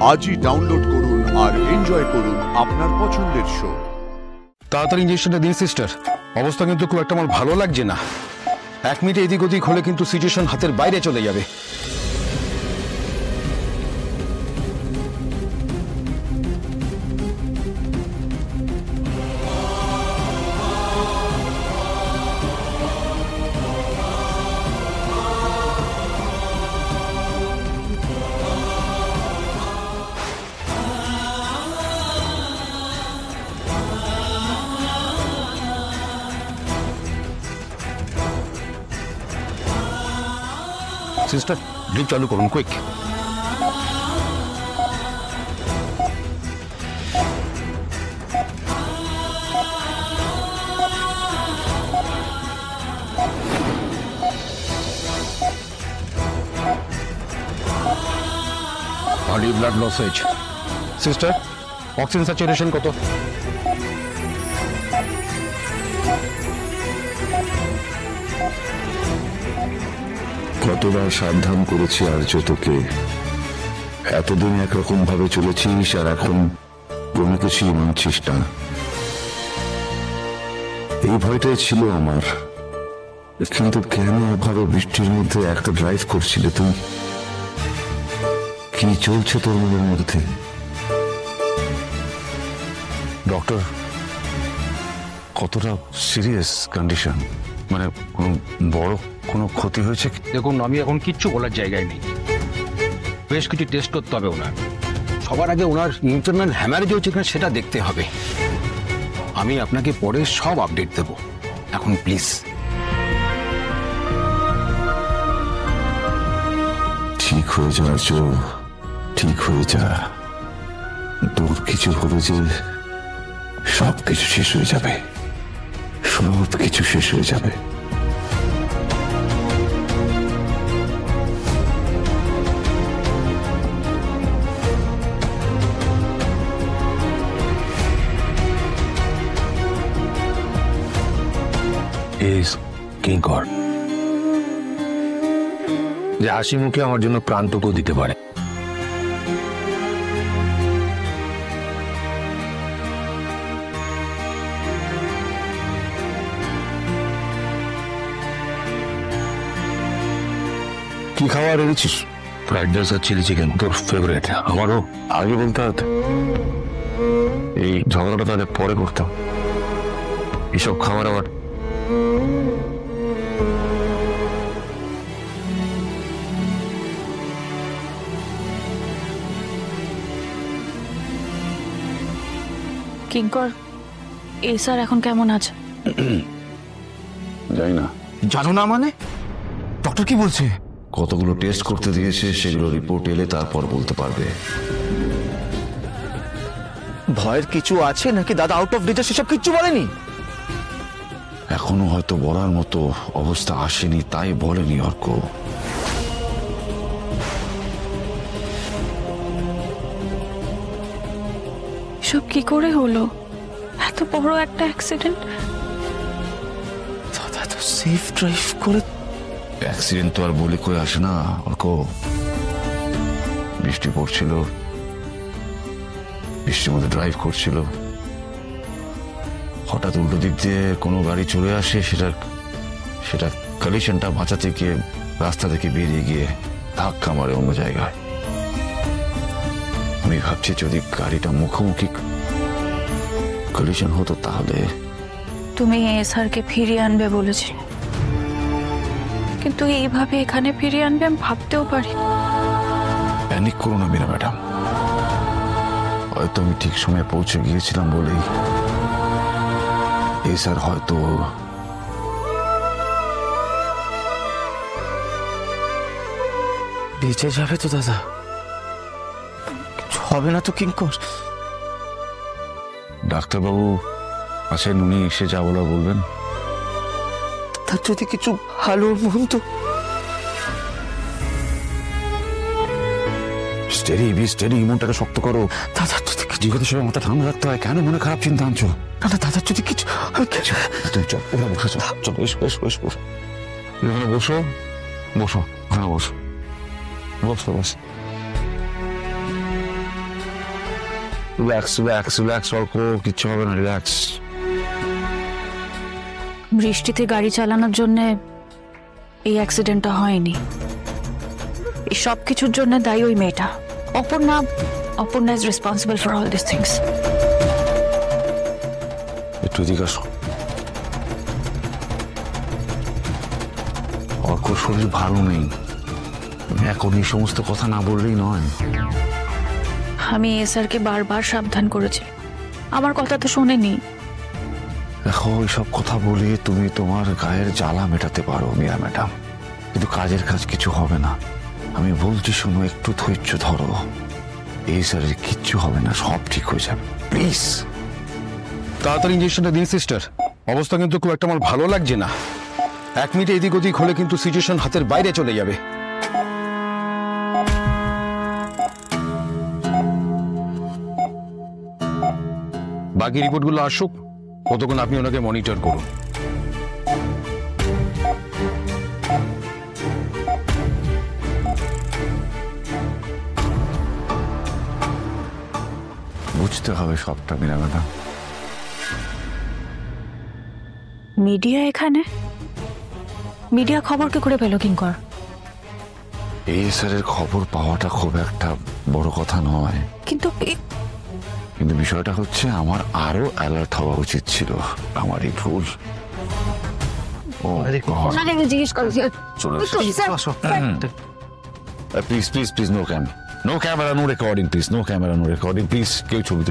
আজই ডাউনলোড করুন আর এনজয় করুন আপনার পছন্দের শো। তাড়াতাড়ি ইঞ্জেকশনটা দিন সিস্টার, অবস্থা কিন্তু খুব একটা আমার ভালো লাগছে না। 1 মিনিটে এদিক ওদিক হলে কিন্তু সিচুয়েশন হাতের বাইরে চলে যাবে। সিস্টার ড্রিপ চালু করুন, কুইক। বডি ব্লাড লস হয়েছে। সিস্টার অক্সিজেন স্যাচুরেশন কত? কতবার সাবধান করেছি আর্য তোকে, এতদিন একরকম ভাবে চলেছিস আর এখন কোনো কিছুই মানছিস না। এই ভয়টাই ছিল আমার, কিন্তু কেন এভাবে বৃষ্টির মধ্যে একটা ড্রাইভ করছিলে তুই? কি চলছে তোর মনের মধ্যে? ডক্টর, কতটা সিরিয়াস কন্ডিশন? মানে কোনো বড় কোনো ক্ষতি হয়েছে? দেখুন, আমি এখন কিচ্ছু বলার জায়গায় নেই। বেশ কিছু টেস্ট করতে হবে ওনার। সবার আগে ওনার ইন্টারনাল হ্যামারেজ হচ্ছে কিনা সেটা দেখতে হবে। আমি আপনাকে পরে সব আপডেট দেব। এখন প্লিজ। ঠিক হয়ে যা আর্য, ঠিক হয়ে যা। তোর কিছু হলো যে সব কিছু শেষ হয়ে যাবে, সব কিছু শেষ হয়ে যাবে। কিঙ্কর যে হাসি মুখে আমার জন্য প্রাণটুকু দিতে পারে। কি খাবার এনেছিস? ফ্রাইড রাইস আর চিলি চিকেন, তোর ফেভারিট। আমারও আগে বলতে হতো, এই ঝগড়াটা তাদের পরে করতাম। এসব খাবার আমার কিঙ্কর, এই স্যার এখন কেমন আছে? জানি না। জানো না মানে? ডক্টর কি বলছে? কতগুলো টেস্ট করতে দিয়েছে, সেগুলো রিপোর্ট এলে তারপর বলতে পারবে। ভয়ের কিছু আছে নাকি দাদা? আউট অফ ডিটেলস সেসব কিচ্ছু বলেনি? এখনো হয়তো বলার মতো অবস্থা আসেনি, তাই বলেনি অর্ক। সব কি করে হলো? এত বড় একটা অ্যাক্সিডেন্ট। দাদা তো সেফ ড্রাইভ করে। অ্যাক্সিডেন্ট তো আর বলে কই আসে না অর্ক। বৃষ্টি পড়ছিল, বৃষ্টির মধ্যে ড্রাইভ করছিল, হঠাৎ উল্টো দিক দিয়ে কোনো গাড়ি চলে আসে, সেটা কলিশনটা বাঁচাতে গিয়ে রাস্তা থেকে বেরিয়ে গিয়ে ধাক্কা মারে অন্য জায়গায়। আমি ভাবছি যদি গাড়িটা মুখোমুখি কলিশন হতো তাহলে। তুমি স্যারকে ফিরিয়ে আনবে বলেছিলে, কিন্তু এইভাবে এখানে ফিরিয়ে আনবে আমি ভাবতেও পারি। প্যানিক করো না মীরা ম্যাডাম, হয়তো আমি ঠিক সময়ে পৌঁছে গিয়েছিলাম বলেই এই স্যার হয়তো। বেঁচে যাবে তো দাদা? কিছু হবে না তো কিঙ্কর? ডাক্তারবাবু আছেন, উনি এসে যা বলার বলবেন। তার যদি কিছু ভালো মন্দ। স্টেডি বি স্টেডি, মনটাকে শক্ত করো। দাদার যদি কিছু। জীবনের সময় মাথা ঠান্ডা রাখতে হয়, কেন মনে খারাপ চিন্তা আনছো? না না, দাদার যদি কিছু। তুমি চল, ওরা বসে চলো, এসো এসো এসো। এখানে বসো, বসো, ওখানে বসো, বসো বসো। রিল্যাক্স রিল্যাক্স রিল্যাক্স, অল্প কিচ্ছু হবে না, রিল্যাক্স। বৃষ্টিতে গাড়ি চালানোর জন্য এই অ্যাক্সিডেন্টটা হয়নি। এই সব কিছুর জন্য দায়ী ওই মেয়েটা Aparna. Aparna is responsible for all this things. একটু এদিকে আসো। অর্কর শরীর ভালো নেই, এখন এই সমস্ত কথা না বললেই নয়। আমি এসআরকে বারবার সাবধান করেছি, আমার কথা তো শোনেনি। দেখো, এইসব কথা বলে তুমি তোমার গায়ের জ্বালা মেটাতে পারো মিয়া ম্যাডাম, কিন্তু কাজের কাজ কিছু হবে না। আমি বলছি শোনো, একটু ধৈর্য ধরো। এই স্যারের কিচ্ছু হবে না, সব ঠিক হয়ে যাবে, প্লিজ। তাড়াতাড়ি ইঞ্জেকশনটা দিন সিস্টার। অবস্থা কিন্তু খুব একটা আমার ভালো লাগছে না। 1 মিনিট এদিক ওদিক হলে কিন্তু সিচুয়েশন হাতের বাইরে চলে যাবে। বাকি রিপোর্টগুলো আসুক, ততক্ষণ আপনি ওনাকে মনিটর করুন। বুঝতে হবে সবটা মিয়া ম্যাডাম। মিডিয়া এখানে? মিডিয়া খবর কি করে পেল কিঙ্কর? এই স্যারের খবর পাওয়াটা খুব একটা বড় কথা নয়, কিন্তু কিন্তু বিষয়টা হচ্ছে আমার আরো অ্যালার্ট হওয়া উচিত ছিল, আমারই ভুল। ও জিজ্ঞেস করছি। Please please please, no camera no recording, please no camera no recording, please. কেউ ছবিতে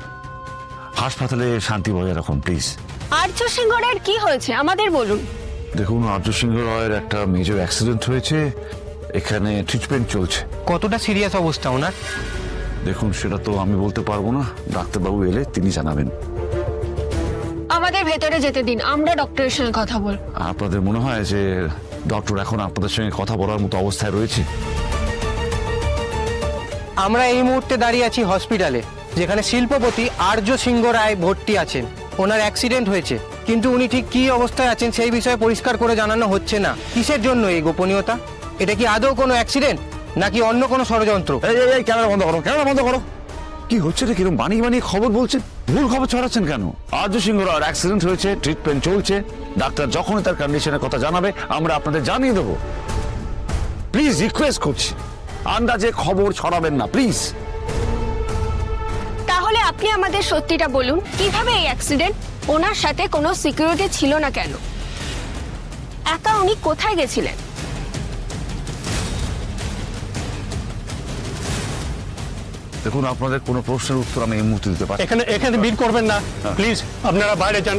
হাসপাতালে শান্তি বজায় রাখুন প্লিজ। আর্য সিংহ রায়ের কি হয়েছে আমাদের বলুন। দেখুন, আর্য সিংহ রায়ের একটা মেজর অ্যাক্সিডেন্ট হয়েছে, এখানে ট্রিটমেন্ট চলছে। কতটা সিরিয়াস অবস্থা ওনার? দেখুন, সেটা তো আমি বলতে পারবো না, ডাক্তারবাবু এলে তিনি জানাবেন। আমাদের ভেতরে যেতে দিন, আমরা ডক্টরের সঙ্গে কথা বল। আপনাদের মনে হয় যে ডক্টর এখন আপনাদের সঙ্গে কথা বলার মতো অবস্থায় রয়েছে? আমরা এই মুহূর্তে দাঁড়িয়ে আছি হসপিটালে, যেখানে শিল্পপতি আর্য সিংহ রায় ভর্তি আছেন। ওনার অ্যাক্সিডেন্ট হয়েছে, কিন্তু উনি ঠিক কি অবস্থায় আছেন সেই বিষয়ে পরিষ্কার করে জানানো হচ্ছে না। কিসের জন্য এই গোপনীয়তা? এটা কি আদৌ কোনো অ্যাক্সিডেন্ট নাকি অন্য কোনো ষড়যন্ত্র? এই ক্যামেরা বন্ধ করো, ক্যামেরা বন্ধ করো। কি হচ্ছে রে, কিরকম বানিয়ে বানিয়ে খবর বলছেন, ভুল খবর ছড়াচ্ছেন কেন? আর্য সিংহ রায়ের অ্যাক্সিডেন্ট হয়েছে, ট্রিটমেন্ট চলছে, ডাক্তার যখনই তার কন্ডিশনের কথা জানাবে আমরা আপনাদের জানিয়ে দেবো। প্লিজ রিকোয়েস্ট করছি, আন্দাজে খবর ছড়াবেন না প্লিজ। তাহলে আপনি আমাদের সত্যিটা বলুন, কিভাবে এই অ্যাক্সিডেন্ট? ওনার সাথে কোনো সিকিউরিটি ছিল না কেন? একা উনি কোথায় গেছিলেন? দেখুন, আপনাদের কোনো প্রশ্নের উত্তর আমি এই মুহূর্তে দিতে পারি। এখানে ভিড় করবেন না প্লিজ, আপনারা বাইরে যান।